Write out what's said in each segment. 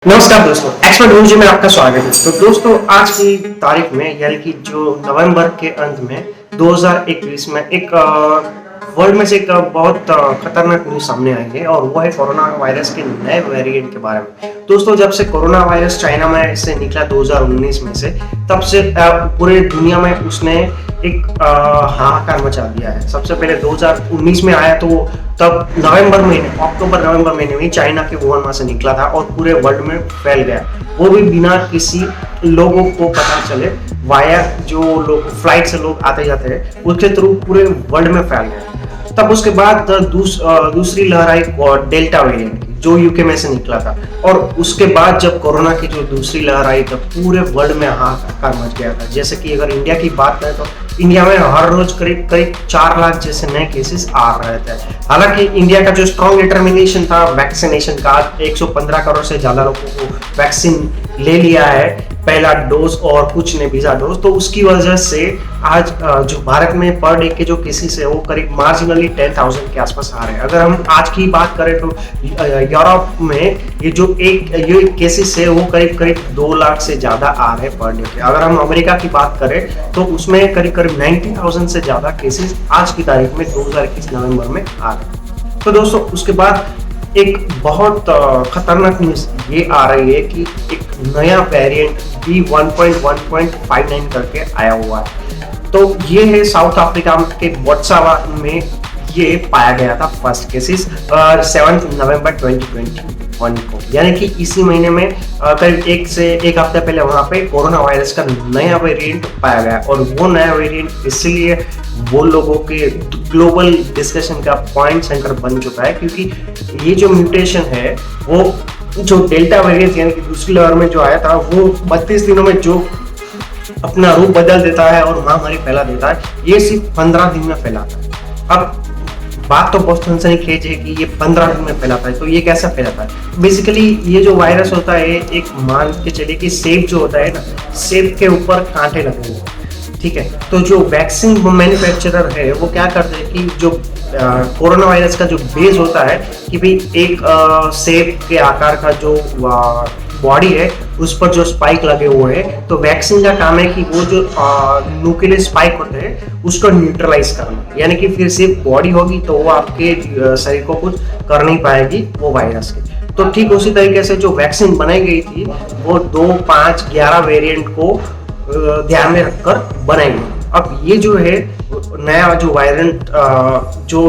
नमस्कार दोस्तों, expert news में आपका स्वागत है। तो दोस्तों, आज की तारीख में यानी कि जो नवंबर के अंत में 2021 में एक वर्ल्ड में से एक बहुत खतरनाक न्यूज सामने आई है और वो है कोरोना वायरस के नए वेरिएंट के बारे में। दोस्तों, जब से कोरोना वायरस चाइना में से निकला 2019 में से, तब से पूरे दुनिया में उसने एक हाहाकार मचा दिया है। सबसे पहले 2019 में आया तो तब अक्टूबर नवंबर महीने में चाइना के वुहान से निकला था और पूरे वर्ल्ड में फैल गया, वो भी बिना किसी लोगों को पता चले। वाया जो लोग फ्लाइट से लोग आते जाते हैं उसके थ्रू पूरे वर्ल्ड में फैल गया। तब उसके बाद दूसरी लहर आई डेल्टा वेरिएंट की, जो यूके में से निकला था। और उसके बाद जब कोरोना की जो दूसरी लहर आई तब पूरे वर्ल्ड में हाहाकार मच गया था। जैसे कि अगर इंडिया की बात करें तो इंडिया में हर रोज करीब 4 लाख जैसे नए केसेस आ रहे थे। हालांकि इंडिया का जो स्ट्रॉन्ग डिटर्मिनेशन था वैक्सीनेशन का, 115 करोड़ से ज्यादा लोगों को वैक्सीन ले लिया है, पहला डोज और कुछ ने बीजा डोज, तो उसकी वजह से आज जो भारत में पर डे के जो केसेस है वो करीब मार्जिनली 10,000 के आसपास आ रहे हैं। अगर हम आज की बात करें तो यूरोप में ये केसेस है वो करीब 2 लाख से ज्यादा आ रहे हैं पर डे के। अगर हम अमेरिका की बात करें तो उसमें करीब 90,000 से ज्यादा केसेस आज की तारीख में 2021 नवंबर में आ रहे हैं। तो दोस्तों, उसके बाद एक बहुत खतरनाक न्यूज ये आ रही है कि एक नया वेरिएंट B1.1.59 करके आया हुआ है। तो ये है साउथ अफ्रीका के बोत्सवाना में ये पाया गया था फर्स्ट केसेस 7 नवंबर 2021 को, यानी कि इसी महीने में करीब एक हफ्ते पहले वहां पे कोरोना वायरस का नया वेरिएंट पाया गया। और वो नया वेरिएंट इसलिए वो लोगों के ग्लोबल डिस्कशन का पॉइंट सेंटर बन चुका है क्योंकि ये जो म्यूटेशन है वो जो डेल्टा वेरिएंट यानी कि दूसरी लहर में जो आया था वो 32 दिनों में जो अपना रूप बदल देता है और महामारी फैला देता है, ये सिर्फ 15 दिन में फैलाता है। अब बात तो बहुत सनसनीखेज है कि ये 15 दिन में फैलाता है, तो ये कैसा फैलाता है? बेसिकली ये जो वायरस होता है, एक मान के चलिए कि सेब जो होता है ना, सेब के ऊपर कांटे लगे हुए हैं, ठीक है। तो जो वैक्सीन मैन्युफैक्चरर है वो क्या करते हैं कि जो कोरोना वायरस का जो बेस होता है कि भाई एक सेब के आकार का जो बॉडी है उस पर जो स्पाइक लगे हुए हैं, तो वैक्सीन का काम है कि वो जो न्यूक्लियर स्पाइक होते हैं उसको न्यूट्रलाइज करना, यानी कि फिर सिर्फ बॉडी होगी तो वो आपके शरीर को कुछ कर नहीं पाएगी वो वायरस के। तो ठीक उसी तरीके से जो वैक्सीन बनाई गई थी वो 2, 5, 11 वेरिएंट को ध्यान में रखकर बनाई गई। अब ये जो है नया जो वेरिएंट जो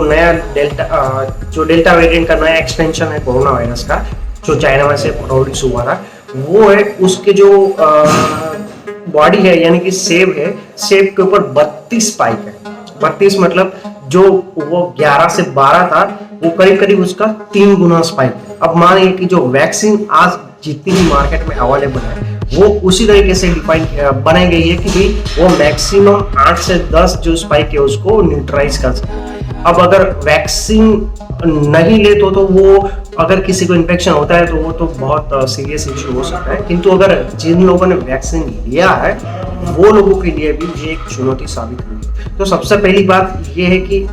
डेल्टा वेरिएंट का नया एक्सटेंशन है कोरोना वायरस का, जो चाइना में से प्रोड्यूस हुआ था, वो है उसके जो बॉडी है यानी कि सेब है, सेब के ऊपर 32 स्पाइक है। 32 मतलब जो वो 11 से 12 था वो करीब उसका 3 गुना स्पाइक है। अब मानिए कि जो वैक्सीन आज जितनी भी मार्केट में अवेलेबल है वो उसी तरीके से डिफाइन बनाई गई है कि भाई वो मैक्सिमम 8 से 10 जो स्पाइक है उसको न्यूट्रलाइज कर सके। अब अगर वैक्सीन नहीं ले तो वो अगर किसी को इन्फेक्शन होता है तो वो तो बहुत सीरियस इशू हो सकता है, किंतु अगर जिन लोगों ने वैक्सीन लिया है वो लोगों के लिए भी ये एक चुनौती साबित हुई। तो सबसे पहली बात ये है कि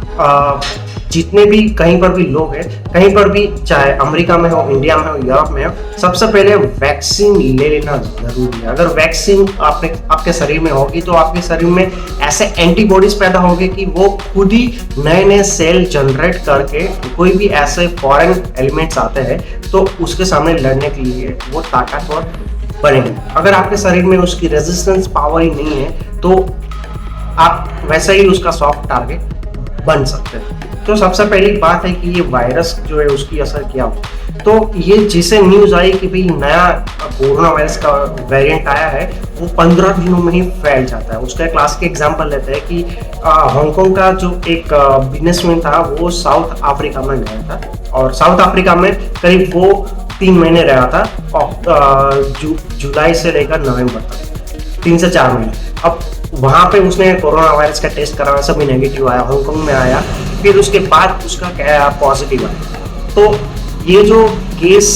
जितने भी कहीं पर भी लोग हैं, कहीं पर भी चाहे अमेरिका में हो, इंडिया में हो, यूरोप में हो, सबसे पहले वैक्सीन ले लेना जरूरी है। अगर वैक्सीन आपके शरीर में होगी तो आपके शरीर में ऐसे एंटीबॉडीज पैदा होंगे कि वो खुद ही नए सेल जनरेट करके कोई भी ऐसे फॉरेन एलिमेंट्स आते हैं तो उसके सामने लड़ने के लिए वो ताकतवर बनेंगे। अगर आपके शरीर में उसकी रेजिस्टेंस पावर ही नहीं है तो आप वैसे ही उसका सॉफ्ट टारगेट बन सकते हैं। तो सबसे पहली बात है कि ये वायरस जो है उसकी असर क्या हो। तो ये जिसे न्यूज आई कि भाई नया कोरोना वायरस का वेरिएंट आया है वो 15 दिनों में ही फैल जाता है। उसका क्लासिक एग्जांपल लेते हैं कि हांगकांग का जो एक बिजनेसमैन था वो साउथ अफ्रीका में गया था और साउथ अफ्रीका में करीब वो 3 महीने रहा था, जुलाई से लेकर नवंबर तक, 3 से 4 महीने। अब वहां पे उसने कोरोना वायरस का टेस्ट कराया, सभी नेगेटिव आया, हांगकांग में आया, फिर उसके बाद उसका क्या पॉजिटिव आया। तो ये जो केस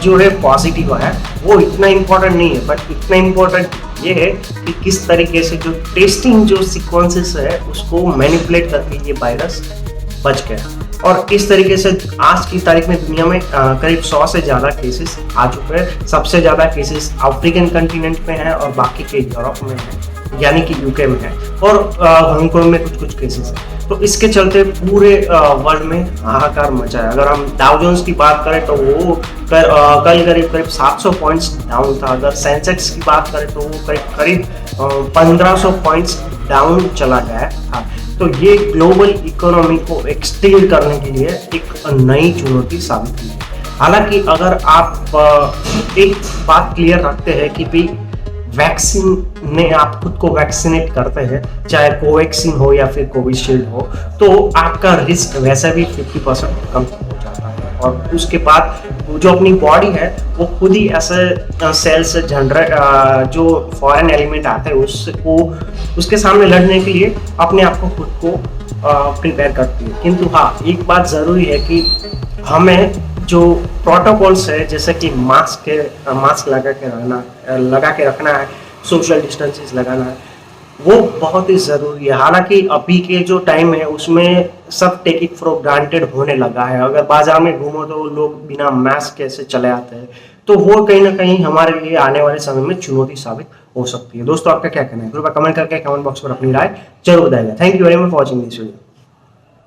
जो है पॉजिटिव आया वो इतना इम्पोर्टेंट नहीं है, बट इतना इम्पोर्टेंट ये है कि किस तरीके से जो टेस्टिंग जो सीक्वेंसेस है उसको मैनिपुलेट करके ये वायरस बच गया। और इस तरीके से आज की तारीख में दुनिया में करीब 100 से ज़्यादा केसेस आ चुके हैं। सबसे ज़्यादा केसेस अफ्रीकन कंटिनेंट में है और बाकी के यूरोप में है, यानी कि यूके में है, और हांगकांग में कुछ कुछ केसेस है। तो इसके चलते पूरे वर्ल्ड में हाहाकार मचा है। अगर हम डाउ जोन्स की बात करें तो वो कल करीब करीब 700 पॉइंट्स डाउन था। अगर सेंसेक्स की बात करें तो वो करीब करीब 1500 पॉइंट्स डाउन चला गया था। तो ये ग्लोबल इकोनॉमी को एक्सटेंड करने के लिए एक नई चुनौती साबित हुई है। हालांकि अगर आप एक बात क्लियर रखते हैं कि भाई वैक्सीन ने आप खुद को वैक्सीनेट करते हैं, चाहे कोवैक्सीन हो या फिर कोविशील्ड हो, तो आपका रिस्क वैसे भी 50% कम हो जाता है। और उसके बाद जो अपनी बॉडी है वो खुद ही ऐसे सेल्स जनरेट, जो फॉरेन एलिमेंट आते हैं उसके सामने लड़ने के लिए अपने आप को खुद को प्रिपेयर करती है। किंतु हाँ, एक बात ज़रूरी है कि हमें जो प्रोटोकॉल्स है, जैसे कि मास्क लगा के रखना है, सोशल डिस्टेंसेस लगाना है, वो बहुत ही ज़रूरी है। हालांकि अभी के जो टाइम है उसमें सब टेक इट फॉर ग्रांटेड होने लगा है। अगर बाजार में घूमो तो लोग बिना मास्क कैसे चले आते हैं, तो वो कहीं ना कहीं हमारे लिए आने वाले समय में चुनौती साबित हो सकती है। दोस्तों, आपका क्या कहना है? कृपया कमेंट करके कमेंट बॉक्स पर अपनी राय जरूर बताइएगा। Thank you very much for watching this video.